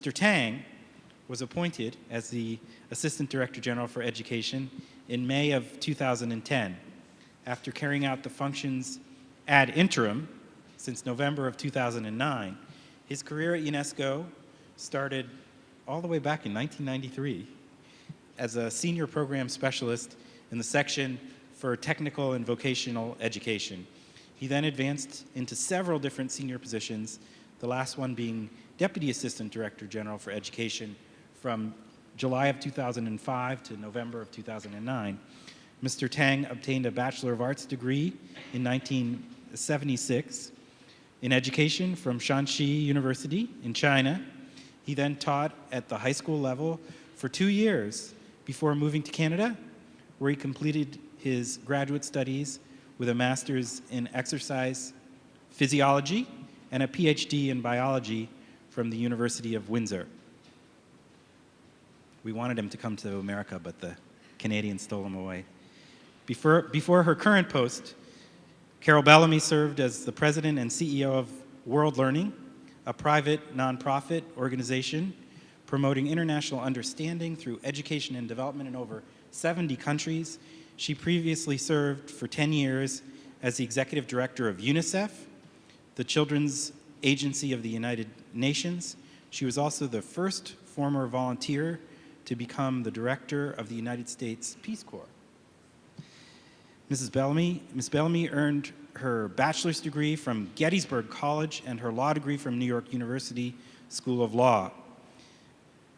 Mr. Tang was appointed as the Assistant Director General for Education in May of 2010, after carrying out the functions ad interim since November of 2009. His career at UNESCO started all the way back in 1993 as a senior program specialist in the section for technical and vocational education. He then advanced into several different senior positions, the last one being Deputy Assistant Director General for Education from July of 2005 to November of 2009. Mr. Tang obtained a Bachelor of Arts degree in 1976 in education from Shanxi University in China. He then taught at the high school level for 2 years before moving to Canada, where he completed his graduate studies with a master's in exercise physiology and a PhD in biology from the University of Windsor. We wanted him to come to America, but the Canadians stole him away. Before her current post, Carol Bellamy served as the president and CEO of World Learning, a private nonprofit organization promoting international understanding through education and development in over 70 countries. She previously served for 10 years as the executive director of UNICEF, the Children's Agency of the United Nations. She was also the first former volunteer to become the director of the United States Peace Corps. Ms. Bellamy earned her bachelor's degree from Gettysburg College and her law degree from New York University School of Law.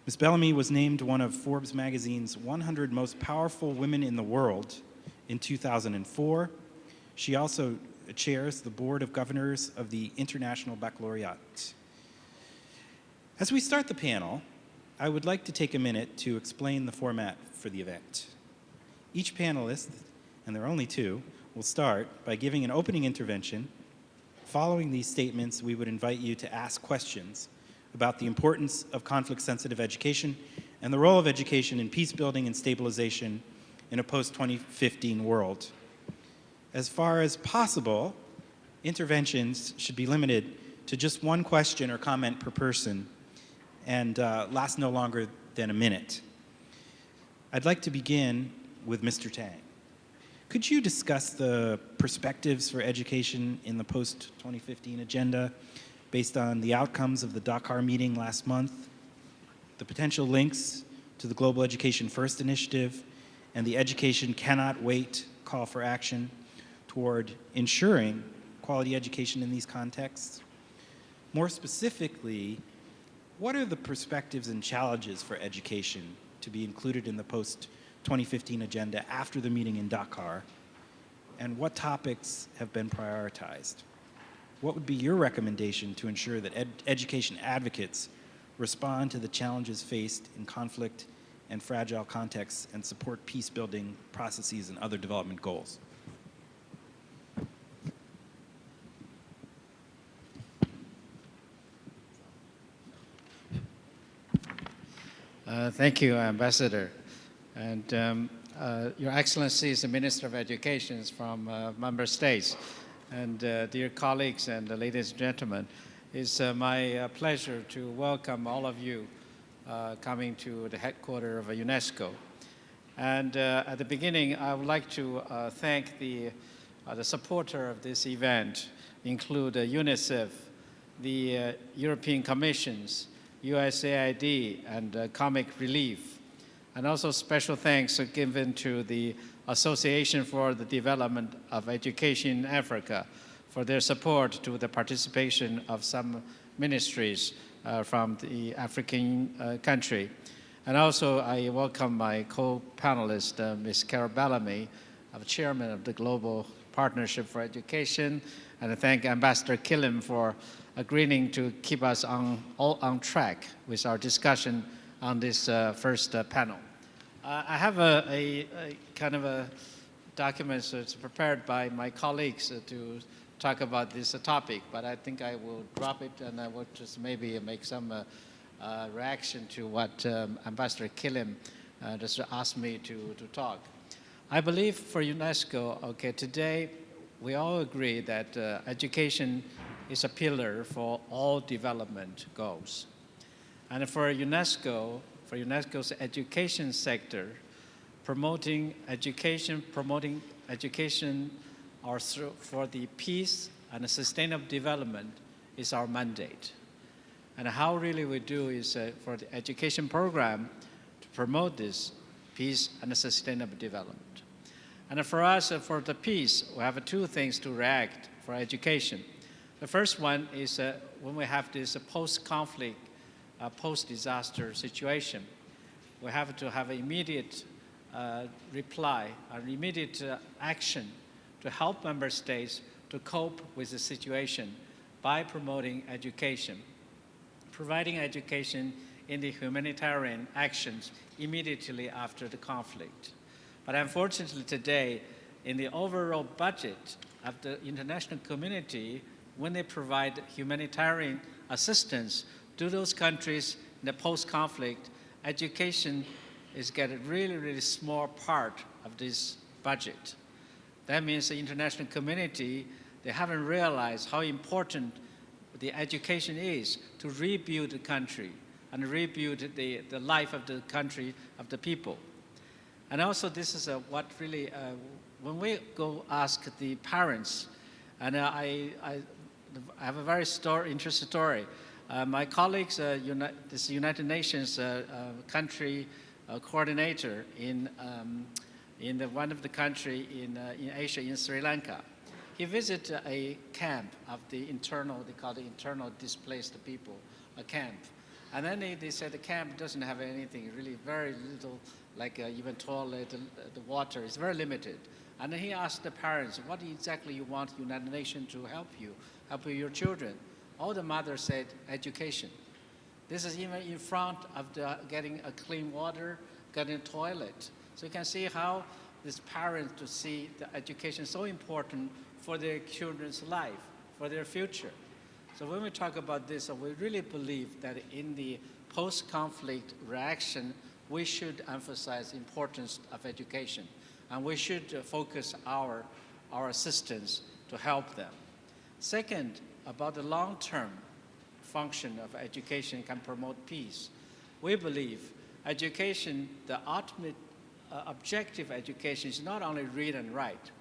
Ms. Bellamy was named one of Forbes magazine's 100 most powerful women in the world in 2004. She also chairs the Board of Governors of the International Baccalaureate. As we start the panel, I would like to take a minute to explain the format for the event. Each panelist, and there are only two, will start by giving an opening intervention. Following these statements, we would invite you to ask questions about the importance of conflict-sensitive education and the role of education in peace building and stabilization in a post-2015 world. As far as possible, interventions should be limited to just one question or comment per person and last no longer than a minute. I'd like to begin with Mr. Tang. Could you discuss the perspectives for education in the post-2015 agenda based on the outcomes of the Dakar meeting last month, the potential links to the Global Education First initiative, and the Education Cannot Wait call for action toward ensuring quality education in these contexts? More specifically, what are the perspectives and challenges for education to be included in the post-2015 agenda after the meeting in Dakar, and what topics have been prioritized? What would be your recommendation to ensure that education advocates respond to the challenges faced in conflict and fragile contexts and support peace-building processes and other development goals? Thank you, Ambassador. And Your Excellency is the Minister of Education from member states. And dear colleagues and ladies and gentlemen, it's my pleasure to welcome all of you coming to the headquarters of UNESCO. And at the beginning, I would like to thank the supporter of this event, include UNICEF, the European Commissions, USAID, and Comic Relief. And also special thanks are given to the Association for the Development of Education in Africa for their support to the participation of some ministries from the African country. And also I welcome my co-panelist, Ms. Carol Bellamy, Chairman of the Global Partnership for Education, and I thank Ambassador Killam for agreeing to keep us all on track with our discussion on this first panel. I have a kind of a document that's prepared by my colleagues to talk about this topic, but I think I will drop it and I will just maybe make some reaction to what Ambassador Killam just asked me to talk. I believe for UNESCO, okay, today we all agree that education is a pillar for all development goals. And for UNESCO's education sector, promoting education for the peace and sustainable development is our mandate. And how really we do is for the education program to promote this peace and sustainable development. And for us, for the peace, we have two things to react for education. The first one is when we have this post-conflict, post-disaster situation, we have to have an immediate reply, an immediate action to help member states to cope with the situation by promoting education, providing education in the humanitarian actions immediately after the conflict. But unfortunately today, in the overall budget of the international community, when they provide humanitarian assistance to those countries in the post-conflict, education is getting really, really small part of this budget. That means the international community, they haven't realized how important the education is to rebuild the country and rebuild the life of the country, of the people. And also this is what really, when we go ask the parents, and I have a very interesting story. My colleagues, this United Nations country coordinator in one of the country in Asia, in Sri Lanka, he visited a camp of the internal, they call it internal displaced people, a camp. And then they said the camp doesn't have anything, really very little, like even toilet, the water is very limited. And then he asked the parents, what exactly you want United Nations to help your children? All the mothers said, education. This is even in front of getting a clean water, getting a toilet. So you can see how these parents to see the education so important for their children's life, for their future. So when we talk about this, we really believe that in the post-conflict reaction, we should emphasize the importance of education. And we should focus our assistance to help them. Second, about the long-term function of education can promote peace. We believe education, the ultimate objective education is not only read and write.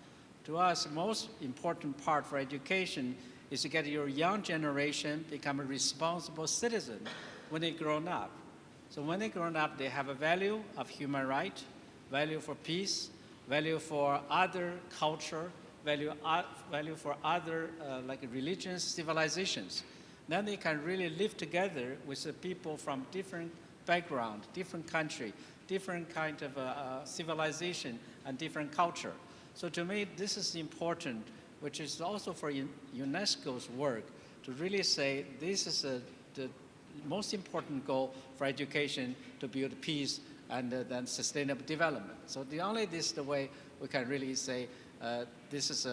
To us, the most important part for education is to get your young generation become a responsible citizen when they grown up. So when they grown up, they have a value of human right, value for peace, value for other culture, value for other like religions, civilizations. Then they can really live together with the people from different background, different country, different kind of civilization and different culture. So to me, this is important, which is also for UNESCO's work to really say this is the most important goal for education to build peace and then sustainable development. So this is the way we can really say this is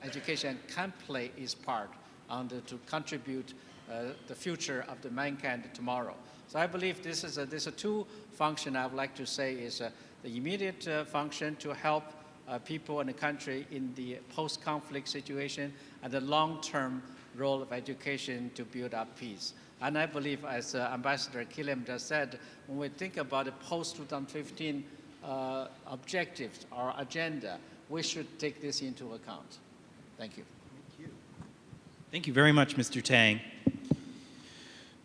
education can play its part to contribute the future of the mankind tomorrow. So I believe this is a two function I would like to say is the immediate function to help people in the country in the post-conflict situation and the long-term role of education to build up peace. And I believe, as Ambassador Killiam just said, when we think about the post-2015 objectives or agenda, we should take this into account. Thank you. Thank you very much, Mr. Tang.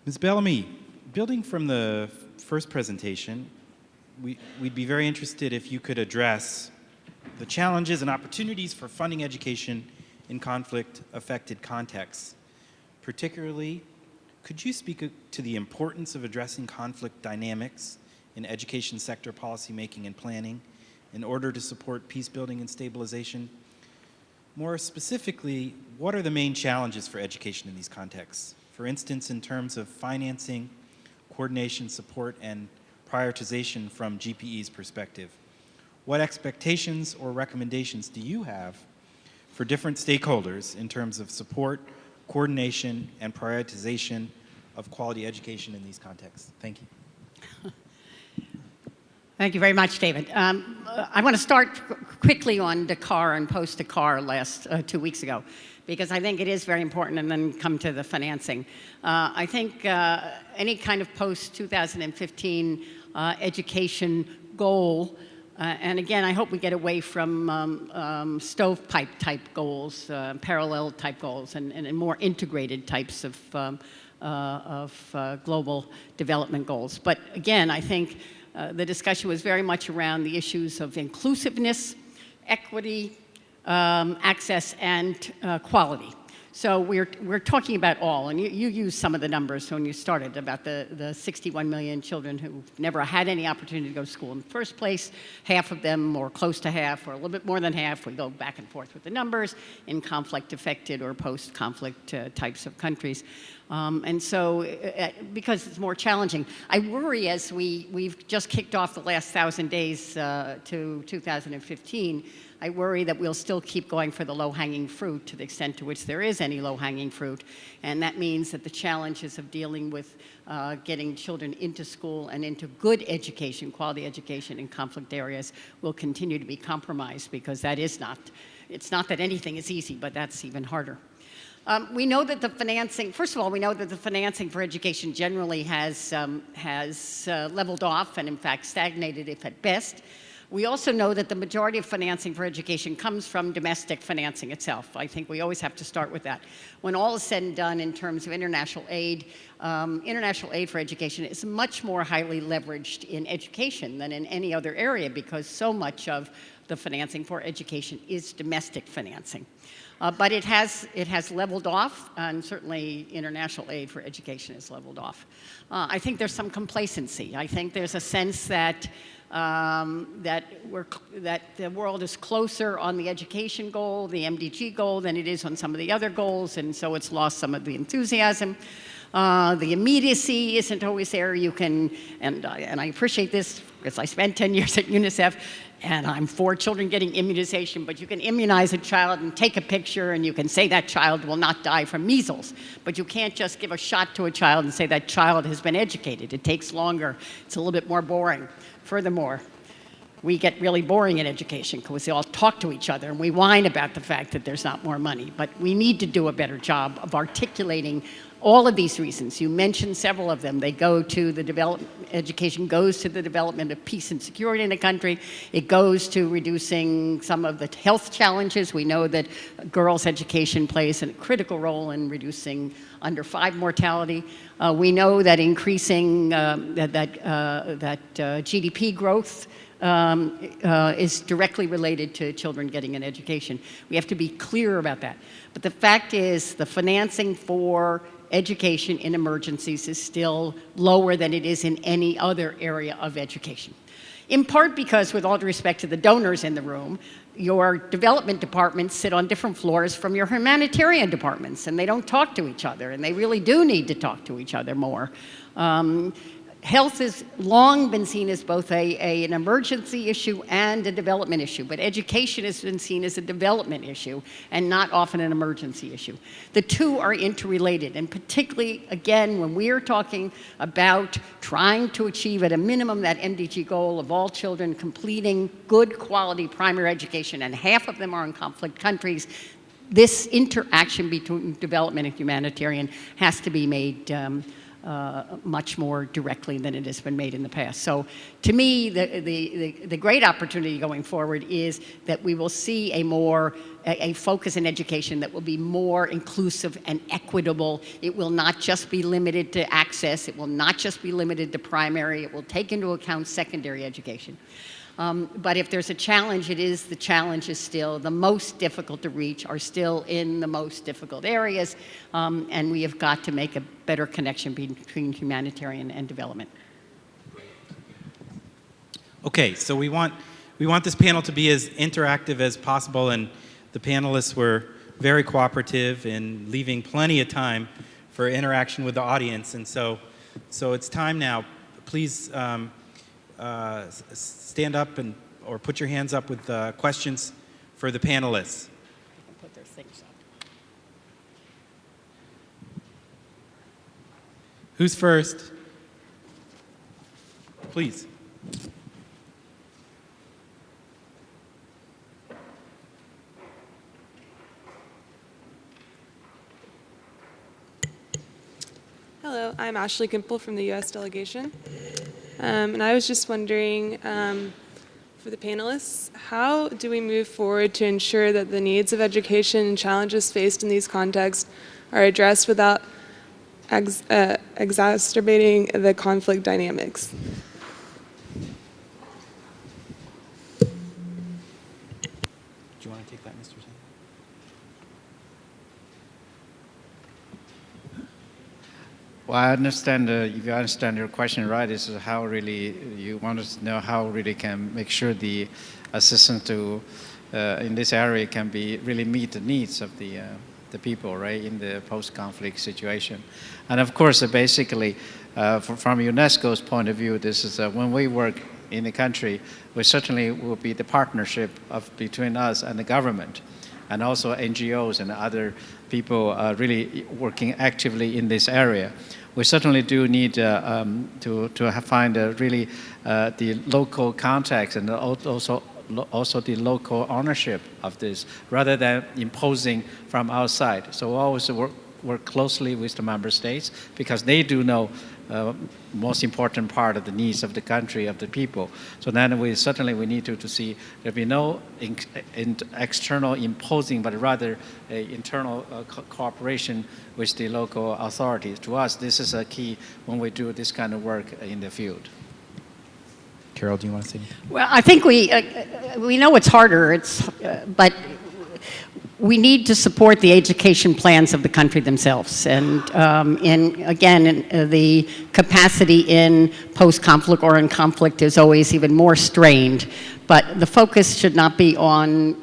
Ms. Bellamy, building from the first presentation, we'd be very interested if you could address the challenges and opportunities for funding education in conflict-affected contexts. Particularly, could you speak to the importance of addressing conflict dynamics in education sector policymaking and planning in order to support peace building and stabilization? More specifically, what are the main challenges for education in these contexts? For instance, in terms of financing, coordination, support, and prioritization from GPE's perspective. What expectations or recommendations do you have for different stakeholders in terms of support, coordination, and prioritization of quality education in these contexts? Thank you. Thank you very much, David. I want to start quickly on Dakar and post-Dakar last 2 weeks ago, because I think it is very important, and then come to the financing. I think any kind of post-2015 education goal, and again, I hope we get away from stovepipe-type goals, parallel-type goals, and more integrated types of global development goals. But again, I think the discussion was very much around the issues of inclusiveness, equity, access, and quality. So we're talking about all, and you used some of the numbers when you started about the 61 million children who never had any opportunity to go to school in the first place. Half of them, or close to half, or a little bit more than half, we go back and forth with the numbers, in conflict-affected or post-conflict types of countries. And so, because it's more challenging, I worry as we've just kicked off the last 1,000 days to 2015, I worry that we'll still keep going for the low-hanging fruit to the extent to which there is any low-hanging fruit. And that means that the challenges of dealing with getting children into school and into good education, quality education in conflict areas will continue to be compromised, because that is not, it's not that anything is easy, but that's even harder. We know that the financing, first of all, we know that the financing for education generally has leveled off and in fact stagnated, if at best. We also know that the majority of financing for education comes from domestic financing itself. I think we always have to start with that. When all is said and done in terms of international aid for education is much more highly leveraged in education than in any other area, because so much of the financing for education is domestic financing. But it has leveled off, and certainly international aid for education has leveled off. I think there's some complacency. I think there's a sense that that the world is closer on the education goal, the MDG goal, than it is on some of the other goals, and so it's lost some of the enthusiasm. The immediacy isn't always there. You can, and I appreciate this because I spent 10 years at UNICEF, and I'm for children getting immunization, but you can immunize a child and take a picture, and you can say that child will not die from measles. But you can't just give a shot to a child and say that child has been educated. It takes longer. It's a little bit more boring. Furthermore, we get really boring in education because we all talk to each other and we whine about the fact that there's not more money. But we need to do a better job of articulating all of these reasons. You mentioned several of them. They go to the development, education goes to the development of peace and security in a country. It goes to reducing some of the health challenges. We know that girls' education plays a critical role in reducing under 5 mortality. We know that increasing GDP growth is directly related to children getting an education. We have to be clear about that. But the fact is, the financing for education in emergencies is still lower than it is in any other area of education. In part because, with all due respect to the donors in the room, your development departments sit on different floors from your humanitarian departments, and they don't talk to each other, and they really do need to talk to each other more. Health has long been seen as both an emergency issue and a development issue, but education has been seen as a development issue and not often an emergency issue. The two are interrelated, and particularly, again, when we are talking about trying to achieve at a minimum that MDG goal of all children completing good quality primary education, and half of them are in conflict countries, this interaction between development and humanitarian has to be made much more directly than it has been made in the past. So to me, the great opportunity going forward is that we will see a focus in education that will be more inclusive and equitable. It will not just be limited to access. It will not just be limited to primary. It will take into account secondary education. But if there's a challenge, the challenge is still the most difficult to reach, are still in the most difficult areas, and we have got to make a better connection between humanitarian and development. Okay, so we want this panel to be as interactive as possible, and the panelists were very cooperative in leaving plenty of time for interaction with the audience, and so it's time now. Please stand up or put your hands up with questions for the panelists. They can put their things up. Who's first? Please. I'm Ashley Gimple from the U.S. delegation. And I was just wondering, for the panelists, how do we move forward to ensure that the needs of education and challenges faced in these contexts are addressed without exacerbating the conflict dynamics? Do you want to take that, Mr. Singh? Well, I understand, if you understand your question right, is how really you want to know how really can make sure the assistance to in this area can be really meet the needs of the people, right, in the post-conflict situation. And of course, basically, from UNESCO's point of view, this is when we work in the country, we certainly will be the partnership between us and the government, and also NGOs and other people really working actively in this area. We certainly do need to find really the local context and also the local ownership of this, rather than imposing from outside. So we always work closely with the member states, because they do know most important part of the needs of the country, of the people. So then we need to see there be no external imposing, but rather internal cooperation with the local authorities. To us, this is a key when we do this kind of work in the field. Carol, do you want to say anything? Well, I think we know it's harder, but we need to support the education plans of the country themselves. And the capacity in post-conflict or in conflict is always even more strained. But the focus should not be on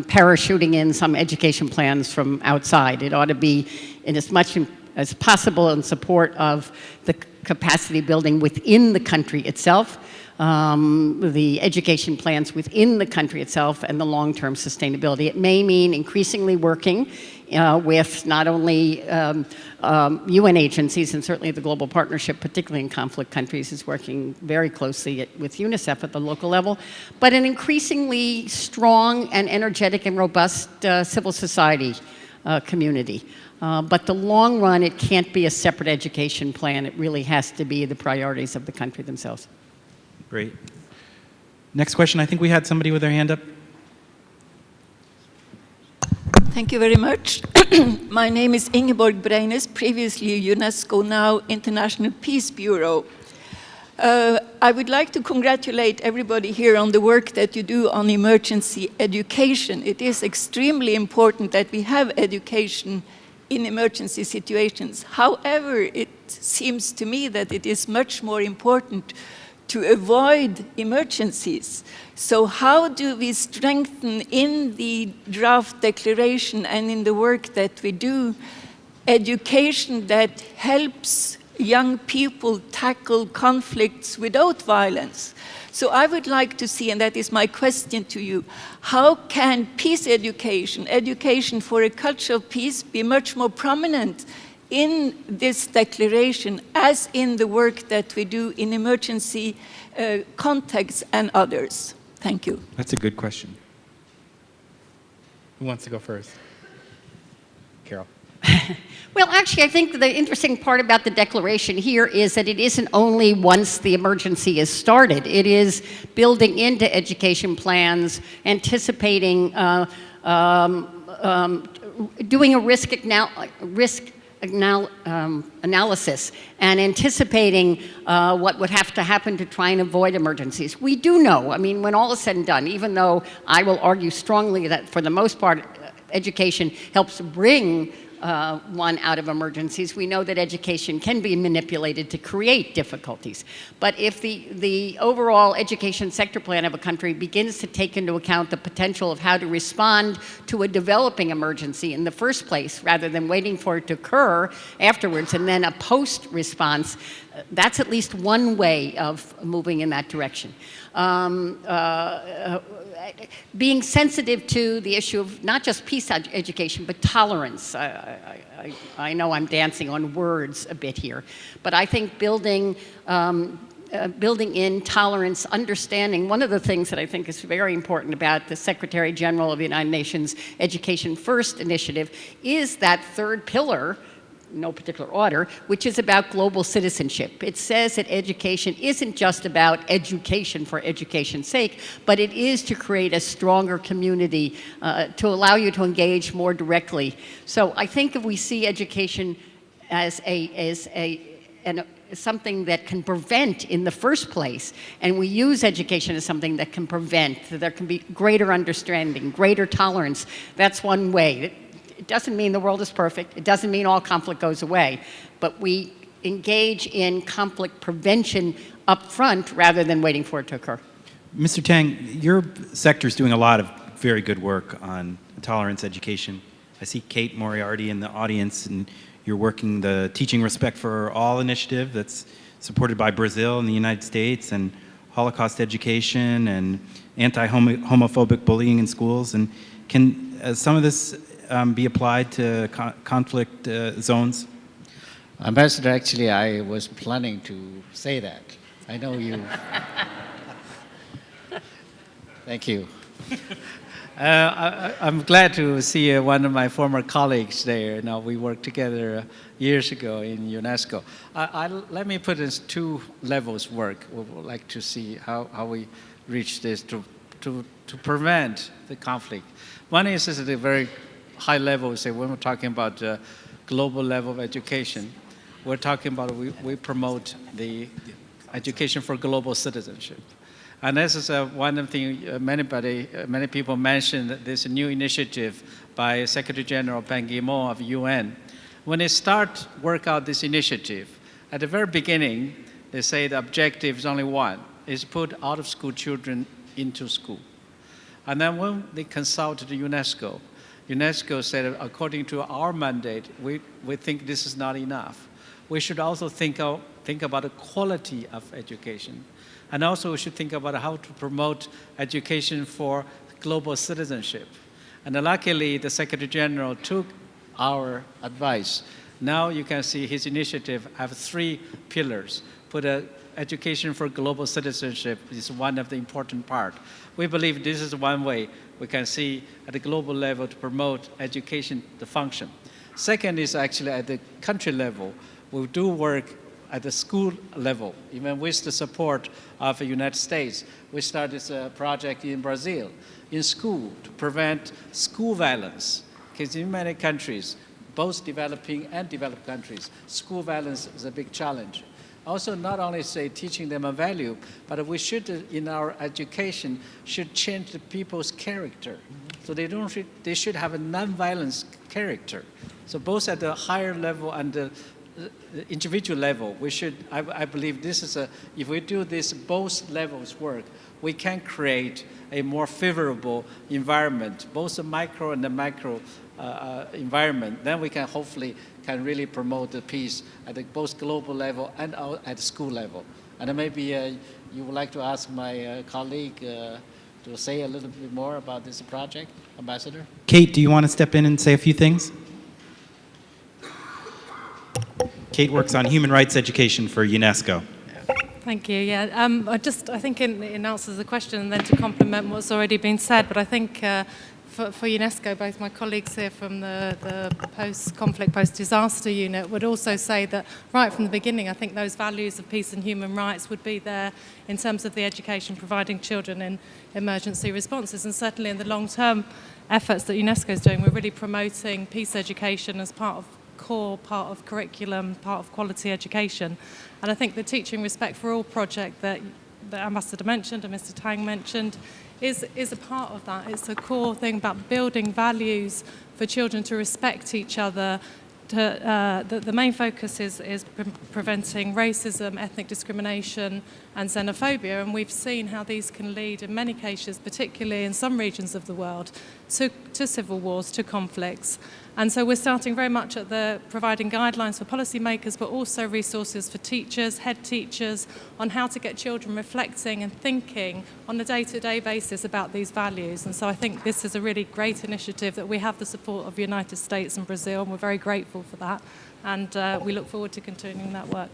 parachuting in some education plans from outside. It ought to be in as much as possible in support of the capacity building within the country itself, the education plans within the country itself, and the long-term sustainability. It may mean increasingly working with not only UN agencies, and certainly the Global Partnership, particularly in conflict countries, is working very closely with UNICEF at the local level, but an increasingly strong and energetic and robust civil society community. But the long run, it can't be a separate education plan. It really has to be the priorities of the country themselves. Great. Next question. I think we had somebody with their hand up. Thank you very much. My name is Ingeborg Breines, previously UNESCO, now International Peace Bureau. I would like to congratulate everybody here on the work that you do on emergency education. It is extremely important that we have education in emergency situations. However, it seems to me that it is much more important to avoid emergencies. So how do we strengthen in the draft declaration and in the work that we do education that helps young people tackle conflicts without violence? So I would like to see, and that is my question to you, how can peace education, education for a culture of peace, be much more prominent in this declaration as in the work that we do in emergency contexts and others? Thank you. That's a good question. Who wants to go first? Carol. Well, actually, I think the interesting part about the declaration here is that it isn't only once the emergency is started. It is building into education plans, anticipating, doing a risk analysis and anticipating what would have to happen to try and avoid emergencies. We do know, I mean, when all is said and done, even though I will argue strongly that for the most part, education helps bring one out of emergencies, we know that education can be manipulated to create difficulties. But if the overall education sector plan of a country begins to take into account the potential of how to respond to a developing emergency in the first place, rather than waiting for it to occur afterwards and then a post-response, that's at least one way of moving in that direction. Being sensitive to the issue of not just peace education, but tolerance. I know I'm dancing on words a bit here, but I think building in tolerance, understanding. One of the things that I think is very important about the Secretary General of the United Nations Education First initiative is that third pillar, no particular order, which is about global citizenship. It says that education isn't just about education for education's sake, but it is to create a stronger community, to allow you to engage more directly. So I think if we see education as something that can prevent in the first place, and we use education as something that can prevent, there can be greater understanding, greater tolerance. That's one way. It doesn't mean the world is perfect. It doesn't mean all conflict goes away. But we engage in conflict prevention up front rather than waiting for it to occur. Mr. Tang, your sector is doing a lot of very good work on tolerance education. I see Kate Moriarty in the audience, and you're working the Teaching Respect for All initiative that's supported by Brazil and the United States, and Holocaust education and anti-homophobic bullying in schools. And can some of this be applied to conflict zones? Ambassador, actually, I was planning to say that. I know you. Thank you. I'm glad to see one of my former colleagues there. Now, we worked together years ago in UNESCO. Let me put it in two levels work. We would like to see how we reach this to prevent the conflict. One is at a very high level, say when we're talking about global level of education, we're talking about we promote the education for global citizenship. And this is one of the things many people mentioned, this new initiative by Secretary General Ban Ki-moon of UN. When they start work out this initiative, at the very beginning, they say the objective is only one, is put out-of-school children into school. And then when they consulted UNESCO, UNESCO said, according to our mandate, we think this is not enough. We should also think about the quality of education. And also we should think about how to promote education for global citizenship. And luckily, the Secretary General took our advice. Now you can see his initiative have 3 pillars. Put education for global citizenship is one of the important part. We believe this is one way we can see at the global level to promote education, the function. Second is actually at the country level. We do work at the school level, even with the support of the United States. We started a project in Brazil, in school, to prevent school violence. Because in many countries, both developing and developed countries, school violence is a big challenge. Also, not only say teaching them a value, but we should, in our education, should change the people's character. So they should have a non-violence character. So both at the higher level and the individual level, we should, I believe this is if we do this both levels work, we can create a more favorable environment, both the micro and the macro environment. Then we can hopefully really promote the peace at the both global level and at the school level. And maybe you would like to ask my colleague to say a little bit more about this project, Ambassador? Kate, do you want to step in and say a few things? Kate works on human rights education for UNESCO. Thank you. Yeah, I think in answer to the question and then to complement what's already been said, but I think for UNESCO, both my colleagues here from the post-conflict, post-disaster unit would also say that right from the beginning, I think those values of peace and human rights would be there in terms of the education providing children in emergency responses, and certainly in the long-term efforts that UNESCO is doing, we're really promoting peace education as part of curriculum, part of quality education. And I think the Teaching Respect for All project that Ambassador mentioned and Mr. Tang mentioned is a part of that. It's a core thing about building values for children to respect each other. The main focus is preventing racism, ethnic discrimination and xenophobia, and we've seen how these can lead in many cases, particularly in some regions of the world, to civil wars, to conflicts. And so we're starting very much at providing guidelines for policymakers, but also resources for teachers, head teachers, on how to get children reflecting and thinking on a day-to-day basis about these values. And so I think this is a really great initiative that we have the support of the United States and Brazil, and we're very grateful for that. And we look forward to continuing that work.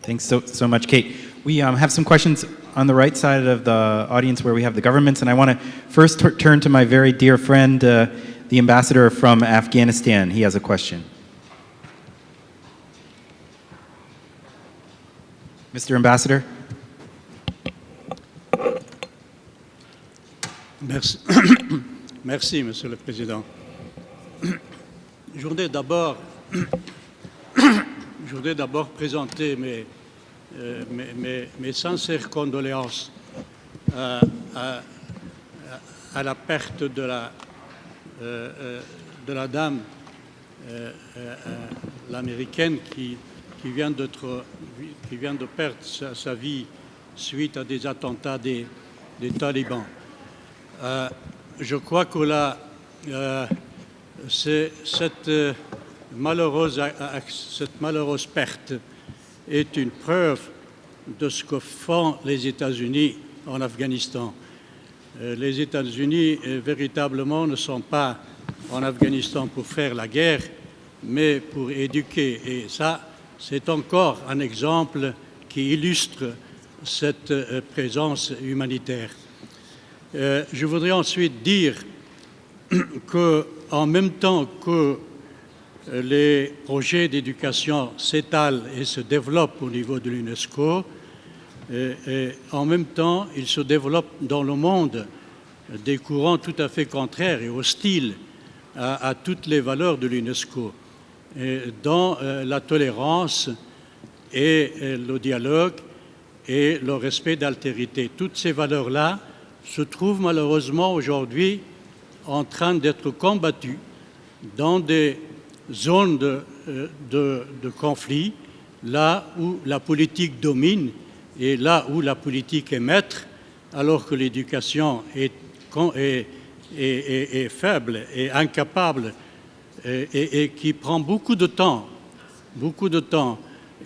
Thanks so much, Kate. We have some questions on the right side of the audience where we have the governments, and I want to first turn to my very dear friend, the ambassador from Afghanistan. He has a question. Mr. Ambassador. Merci. Merci, Monsieur le Président. Je voudrais d'abord présenter mes sincères condoléances à la perte de la dame, l'américaine, qui vient de perdre sa vie suite à des attentats des talibans. Je crois que là, cette malheureuse perte est une preuve de ce que font les États-Unis en Afghanistan. Les États-Unis, véritablement, ne sont pas en Afghanistan pour faire la guerre, mais pour éduquer. Et ça, c'est encore un exemple qui illustre cette présence humanitaire. Je voudrais ensuite dire qu'en même temps que les projets d'éducation s'étalent et se développent au niveau de l'UNESCO, en même temps, il se développe dans le monde des courants tout à fait contraires et hostiles à toutes les valeurs de l'UNESCO, dans la tolérance et le dialogue et le respect d'altérité. Toutes ces valeurs-là se trouvent malheureusement aujourd'hui en train d'être combattues dans des zones de conflit, là où la politique domine et là où la politique est maître, alors que l'éducation est faible et incapable et qui prend beaucoup de temps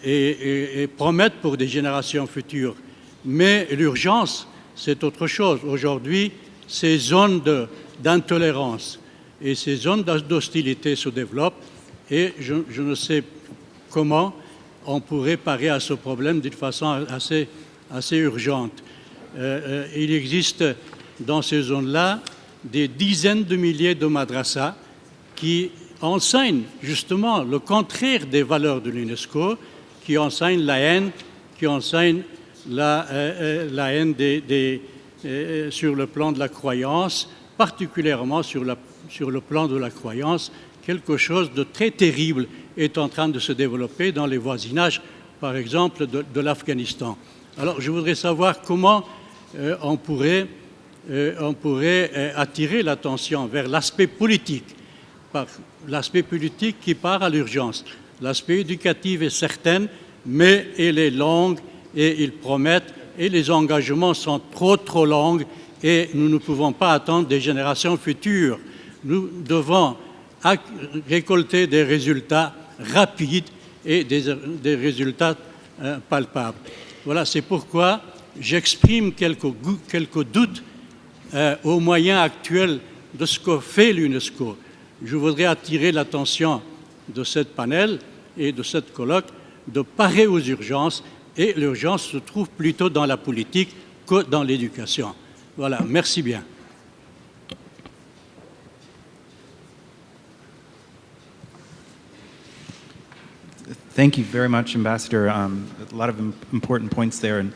et promettent pour des générations futures. Mais l'urgence, c'est autre chose. Aujourd'hui, ces zones d'intolérance et ces zones d'hostilité se développent et je ne sais comment on pourrait parer à ce problème d'une façon assez urgente. Il existe dans ces zones-là des dizaines de milliers de madrasas qui enseignent justement le contraire des valeurs de l'UNESCO, qui enseignent la haine, qui enseignent la haine sur le plan de la croyance, particulièrement sur le plan de la croyance. Quelque chose de très terrible est en train de se développer dans les voisinages, par exemple, de l'Afghanistan. Alors, je voudrais savoir comment on pourrait attirer l'attention vers l'aspect politique, l'aspect politique qui part à l'urgence. L'aspect éducatif est certain, mais il est long et ils promettent, et les engagements sont trop longs et nous ne pouvons pas attendre des générations futures. Nous devons récolter des résultats rapides et des résultats palpables. Voilà, c'est pourquoi j'exprime quelques doutes aux moyens actuels de ce que fait l'UNESCO. Je voudrais attirer l'attention de cette panel et de cette colloque de parer aux urgences, et l'urgence se trouve plutôt dans la politique que dans l'éducation. Voilà, merci bien. Thank you very much, Ambassador. A lot of important points there, and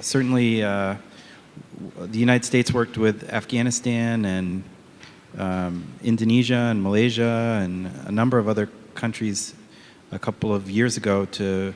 certainly the United States worked with Afghanistan and Indonesia and Malaysia and a number of other countries a couple of years ago to